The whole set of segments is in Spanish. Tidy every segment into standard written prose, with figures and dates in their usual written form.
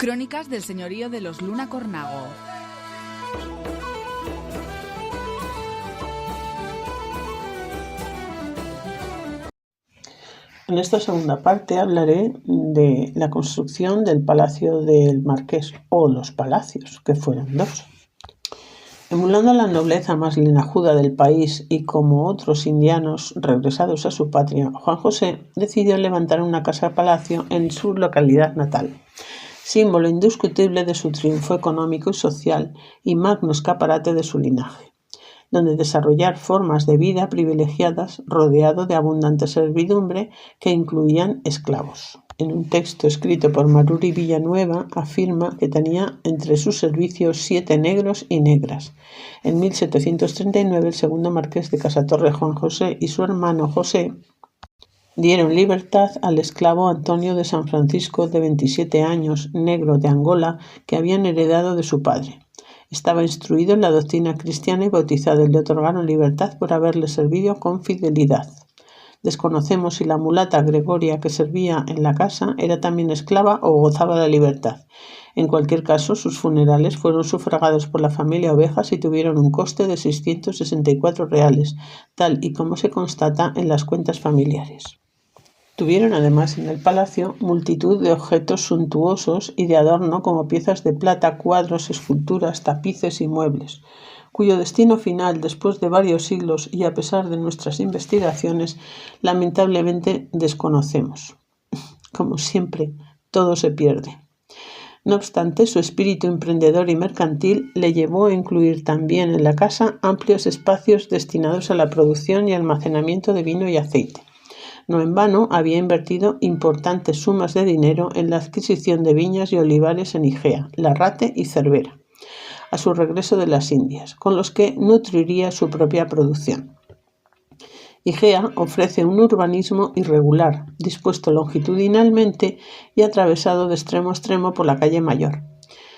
Crónicas del señorío de los Luna Cornago. En esta segunda parte hablaré de la construcción del Palacio del Marqués, o los palacios, que fueron dos. Emulando la nobleza más linajuda del país y como otros indianos regresados a su patria, Juan José decidió levantar una casa-palacio en su localidad natal, símbolo indiscutible de su triunfo económico y social y magno escaparate de su linaje, donde desarrollar formas de vida privilegiadas rodeado de abundante servidumbre que incluían esclavos. En un texto escrito por Maruri Villanueva afirma que tenía entre sus servicios 7 negros y negras. En 1739 el segundo marqués de Casatorre, Juan José, y su hermano José dieron libertad al esclavo Antonio de San Francisco, de 27 años, negro de Angola, que habían heredado de su padre. Estaba instruido en la doctrina cristiana y bautizado, y le otorgaron libertad por haberle servido con fidelidad. Desconocemos si la mulata Gregoria, que servía en la casa, era también esclava o gozaba de libertad. En cualquier caso, sus funerales fueron sufragados por la familia Ovejas y tuvieron un coste de 664 reales, tal y como se constata en las cuentas familiares. Tuvieron además en el palacio multitud de objetos suntuosos y de adorno como piezas de plata, cuadros, esculturas, tapices y muebles, cuyo destino final, después de varios siglos y a pesar de nuestras investigaciones, lamentablemente desconocemos. Como siempre, todo se pierde. No obstante, su espíritu emprendedor y mercantil le llevó a incluir también en la casa amplios espacios destinados a la producción y almacenamiento de vino y aceite. No en vano había invertido importantes sumas de dinero en la adquisición de viñas y olivares en Igea, Larrate y Cervera, a su regreso de las Indias, con los que nutriría su propia producción. Igea ofrece un urbanismo irregular, dispuesto longitudinalmente y atravesado de extremo a extremo por la calle Mayor.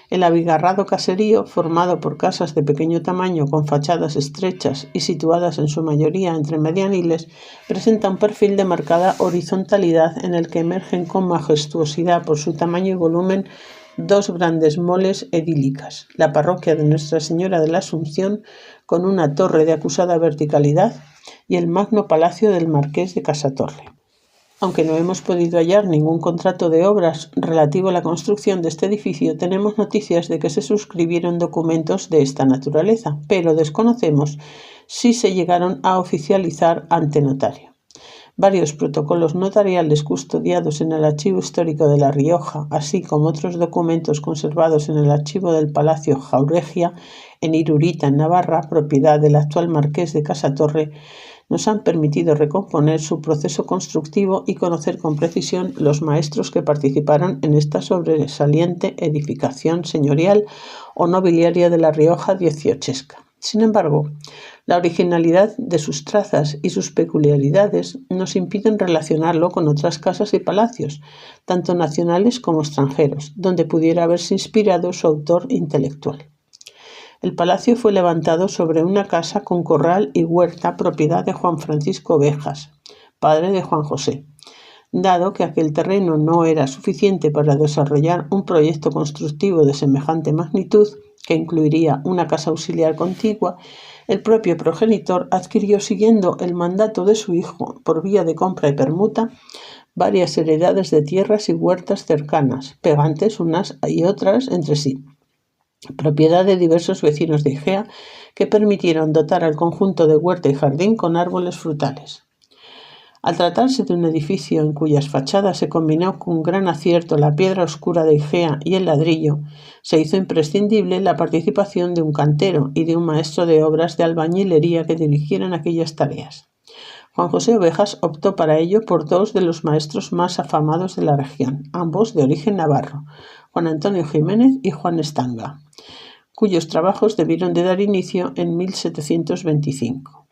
El abigarrado caserío, formado por casas de pequeño tamaño con fachadas estrechas y situadas en su mayoría entre medianiles, presenta un perfil de marcada horizontalidad en el que emergen con majestuosidad por su tamaño y volumen dos grandes moles edílicas: la parroquia de Nuestra Señora de la Asunción, con una torre de acusada verticalidad, y el magno palacio del Marqués de Casatorre. Aunque no hemos podido hallar ningún contrato de obras relativo a la construcción de este edificio, tenemos noticias de que se suscribieron documentos de esta naturaleza, pero desconocemos si se llegaron a oficializar ante notario. Varios protocolos notariales custodiados en el Archivo Histórico de La Rioja, así como otros documentos conservados en el archivo del Palacio Jauregia, en Irurita, en Navarra, propiedad del actual Marqués de Casatorre, nos han permitido recomponer su proceso constructivo y conocer con precisión los maestros que participaron en esta sobresaliente edificación señorial o nobiliaria de La Rioja dieciochesca. Sin embargo, la originalidad de sus trazas y sus peculiaridades nos impiden relacionarlo con otras casas y palacios, tanto nacionales como extranjeros, donde pudiera haberse inspirado su autor intelectual. El palacio fue levantado sobre una casa con corral y huerta, propiedad de Juan Francisco Ovejas, padre de Juan José. Dado que aquel terreno no era suficiente para desarrollar un proyecto constructivo de semejante magnitud, que incluiría una casa auxiliar contigua, el propio progenitor adquirió, siguiendo el mandato de su hijo por vía de compra y permuta, varias heredades de tierras y huertas cercanas, pegantes unas y otras entre sí, propiedad de diversos vecinos de Igea, que permitieron dotar al conjunto de huerta y jardín con árboles frutales. Al tratarse de un edificio en cuyas fachadas se combinó con gran acierto la piedra oscura de Igea y el ladrillo, se hizo imprescindible la participación de un cantero y de un maestro de obras de albañilería que dirigieran aquellas tareas. Juan José Ovejas optó para ello por dos de los maestros más afamados de la región, ambos de origen navarro, Juan Antonio Jiménez y Juan Estanga, cuyos trabajos debieron de dar inicio en 1725.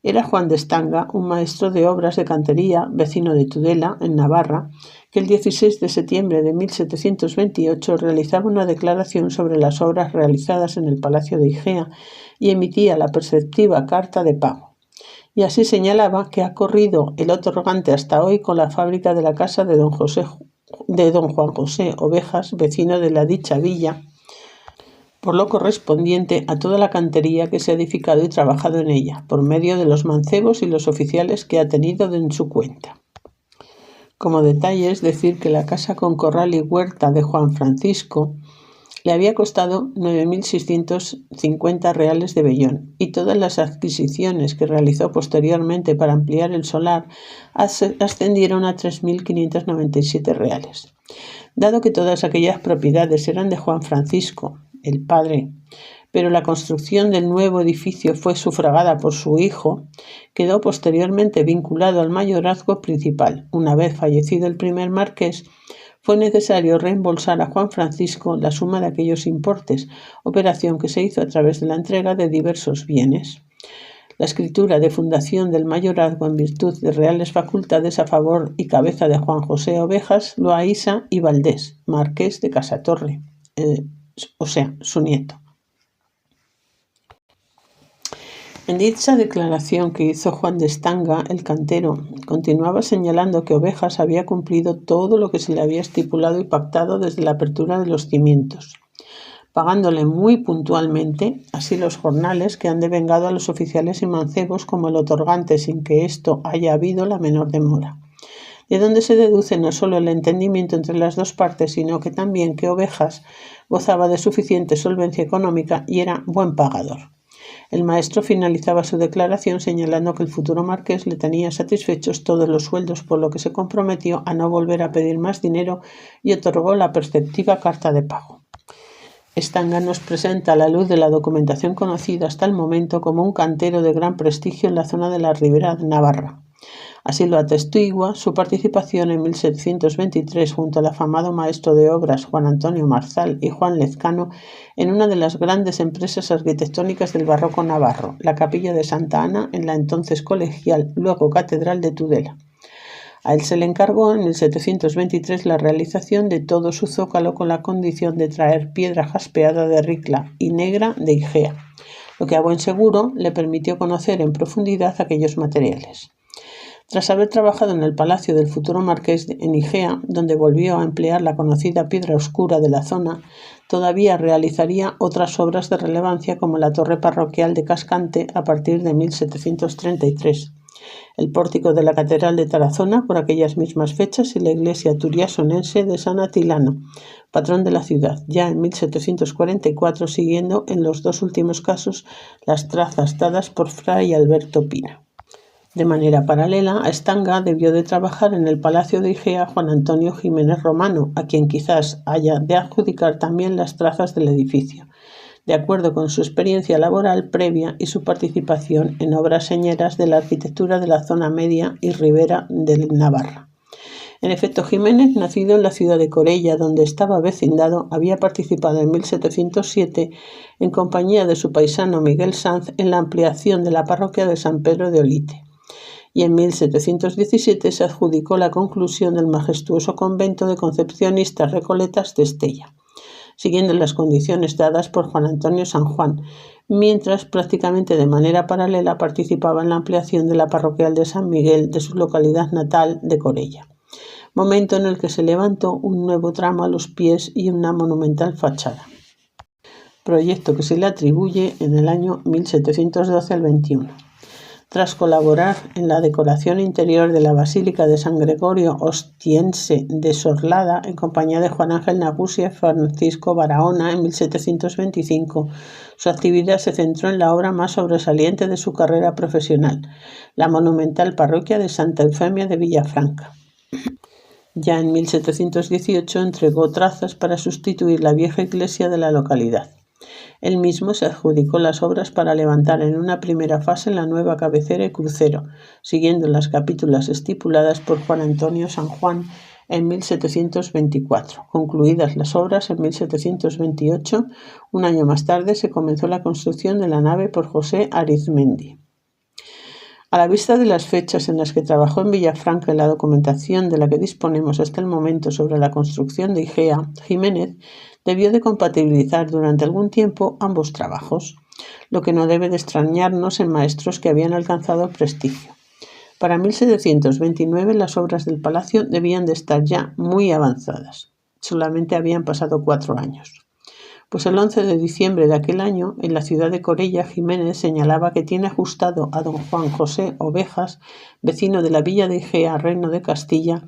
Era Juan de Estanga, un maestro de obras de cantería, vecino de Tudela, en Navarra, que el 16 de septiembre de 1728 realizaba una declaración sobre las obras realizadas en el Palacio de Igea y emitía la preceptiva carta de pago. Y así señalaba que ha corrido el otorgante hasta hoy con la fábrica de la casa de don José don Juan José Ovejas, vecino de la dicha villa, por lo correspondiente a toda la cantería que se ha edificado y trabajado en ella, por medio de los mancebos y los oficiales que ha tenido en su cuenta. Como detalle es decir que la casa con corral y huerta de Juan Francisco le había costado 9.650 reales de vellón, y todas las adquisiciones que realizó posteriormente para ampliar el solar ascendieron a 3.597 reales. Dado que todas aquellas propiedades eran de Juan Francisco, el padre, pero la construcción del nuevo edificio fue sufragada por su hijo, quedó posteriormente vinculado al mayorazgo principal. Una vez fallecido el primer marqués, fue necesario reembolsar a Juan Francisco la suma de aquellos importes, operación que se hizo a través de la entrega de diversos bienes. La escritura de fundación del mayorazgo en virtud de reales facultades a favor y cabeza de Juan José Ovejas, Loaísa y Valdés, marqués de Casatorre, su nieto. En dicha declaración que hizo Juan de Estanga, el cantero, continuaba señalando que Ovejas había cumplido todo lo que se le había estipulado y pactado desde la apertura de los cimientos, pagándole muy puntualmente, así los jornales que han devengado a los oficiales y mancebos como el otorgante sin que esto haya habido la menor demora. De donde se deduce no solo el entendimiento entre las dos partes, sino que también que Ovejas gozaba de suficiente solvencia económica y era buen pagador. El maestro finalizaba su declaración señalando que el futuro marqués le tenía satisfechos todos los sueldos, por lo que se comprometió a no volver a pedir más dinero y otorgó la perceptiva carta de pago. Estanga nos presenta a la luz de la documentación conocida hasta el momento como un cantero de gran prestigio en la zona de la Ribera de Navarra. Así lo atestigua su participación en 1723 junto al afamado maestro de obras Juan Antonio Marzal y Juan Lezcano en una de las grandes empresas arquitectónicas del barroco navarro, la capilla de Santa Ana en la entonces colegial, luego catedral de Tudela. A él se le encargó en 1723 la realización de todo su zócalo con la condición de traer piedra jaspeada de Ricla y negra de Igea, lo que a buen seguro le permitió conocer en profundidad aquellos materiales. Tras haber trabajado en el palacio del futuro marqués en Igea, donde volvió a emplear la conocida piedra oscura de la zona, todavía realizaría otras obras de relevancia como la torre parroquial de Cascante a partir de 1733, el pórtico de la catedral de Tarazona por aquellas mismas fechas y la iglesia turiasonense de San Atilano, patrón de la ciudad, ya en 1744, siguiendo en los dos últimos casos las trazas dadas por Fray Alberto Pina. De manera paralela, a Estanga debió de trabajar en el Palacio de Igea Juan Antonio Jiménez Romano, a quien quizás haya de adjudicar también las trazas del edificio, de acuerdo con su experiencia laboral previa y su participación en obras señeras de la arquitectura de la zona media y ribera de Navarra. En efecto, Jiménez, nacido en la ciudad de Corella, donde estaba vecindado, había participado en 1707 en compañía de su paisano Miguel Sanz en la ampliación de la parroquia de San Pedro de Olite, y en 1717 se adjudicó la conclusión del majestuoso convento de concepcionistas recoletas de Estella, siguiendo las condiciones dadas por Juan Antonio San Juan, mientras prácticamente de manera paralela participaba en la ampliación de la parroquial de San Miguel de su localidad natal de Corella, momento en el que se levantó un nuevo tramo a los pies y una monumental fachada, proyecto que se le atribuye en el año 1712 al 21. Tras colaborar en la decoración interior de la Basílica de San Gregorio Ostiense de Sorlada en compañía de Juan Ángel Nagusia y Francisco Barahona en 1725, su actividad se centró en la obra más sobresaliente de su carrera profesional, la monumental parroquia de Santa Eufemia de Villafranca. Ya en 1718 entregó trazas para sustituir la vieja iglesia de la localidad. Él mismo se adjudicó las obras para levantar en una primera fase la nueva cabecera y crucero, siguiendo las capítulas estipuladas por Juan Antonio San Juan en 1724. Concluidas las obras en 1728, un año más tarde se comenzó la construcción de la nave por José Arizmendi. A la vista de las fechas en las que trabajó en Villafranca y la documentación de la que disponemos hasta el momento sobre la construcción de Igea, Jiménez debió de compatibilizar durante algún tiempo ambos trabajos, lo que no debe de extrañarnos en maestros que habían alcanzado prestigio. Para 1729 las obras del palacio debían de estar ya muy avanzadas. Solamente habían pasado 4 años. Pues el 11 de diciembre de aquel año, en la ciudad de Corella, Jiménez señalaba que tiene ajustado a don Juan José Ovejas, vecino de la villa de Igea, Reino de Castilla,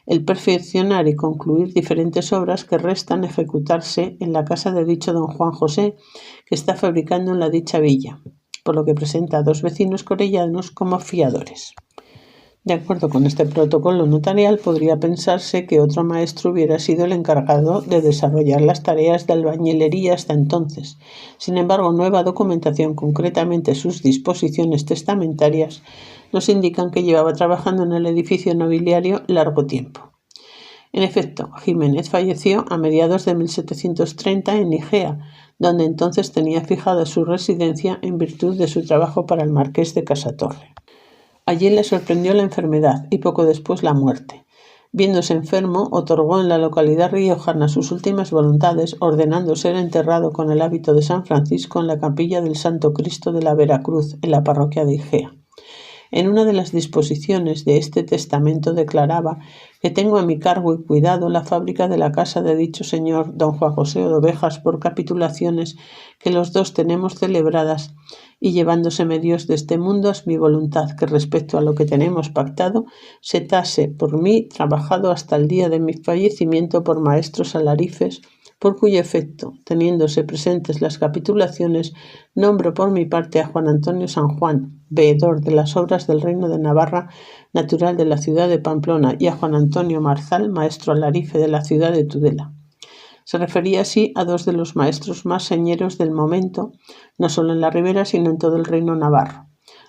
el perfeccionar y concluir diferentes obras que restan ejecutarse en la casa de dicho don Juan José, que está fabricando en la dicha villa, por lo que presenta a 2 vecinos corellanos como fiadores. De acuerdo con este protocolo notarial, podría pensarse que otro maestro hubiera sido el encargado de desarrollar las tareas de albañilería hasta entonces. Sin embargo, nueva documentación, concretamente sus disposiciones testamentarias, nos indican que llevaba trabajando en el edificio nobiliario largo tiempo. En efecto, Jiménez falleció a mediados de 1730 en Igea, donde entonces tenía fijada su residencia en virtud de su trabajo para el marqués de Casatorre. Allí le sorprendió la enfermedad y poco después la muerte. Viéndose enfermo, otorgó en la localidad riojana sus últimas voluntades, ordenando ser enterrado con el hábito de San Francisco en la capilla del Santo Cristo de la Veracruz, en la parroquia de Igea. En una de las disposiciones de este testamento declaraba que tengo a mi cargo y cuidado la fábrica de la casa de dicho señor don Juan José de Ovejas por capitulaciones que los 2 tenemos celebradas, y llevándoseme Dios de este mundo es mi voluntad que respecto a lo que tenemos pactado se tase por mí trabajado hasta el día de mi fallecimiento por maestros alarifes, por cuyo efecto, teniéndose presentes las capitulaciones, nombro por mi parte a Juan Antonio San Juan, veedor de las obras del Reino de Navarra, natural de la ciudad de Pamplona, y a Juan Antonio Marzal, maestro alarife de la ciudad de Tudela. Se refería así a 2 de los maestros más señeros del momento, no solo en la Ribera, sino en todo el reino navarro.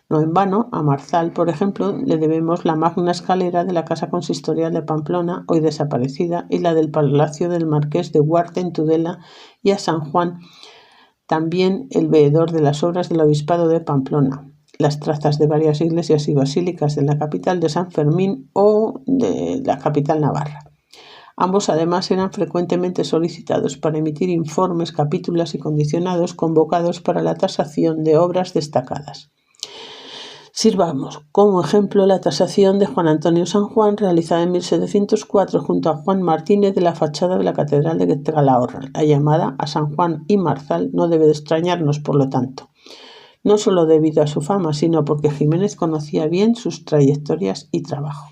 No en vano, a Marzal, por ejemplo, le debemos la magna escalera de la Casa Consistorial de Pamplona, hoy desaparecida, y la del Palacio del Marqués de Huarte en Tudela, y a San Juan, también el veedor de las obras del Obispado de Pamplona, las trazas de varias iglesias y basílicas de la capital de San Fermín o de la capital navarra. Ambos además eran frecuentemente solicitados para emitir informes, capítulas y condicionados convocados para la tasación de obras destacadas. Sirvamos como ejemplo la tasación de Juan Antonio San Juan, realizada en 1704 junto a Juan Martínez de la fachada de la Catedral de Calahorra. La llamada a San Juan y Marzal no debe de extrañarnos, por lo tanto, no solo debido a su fama, sino porque Jiménez conocía bien sus trayectorias y trabajo.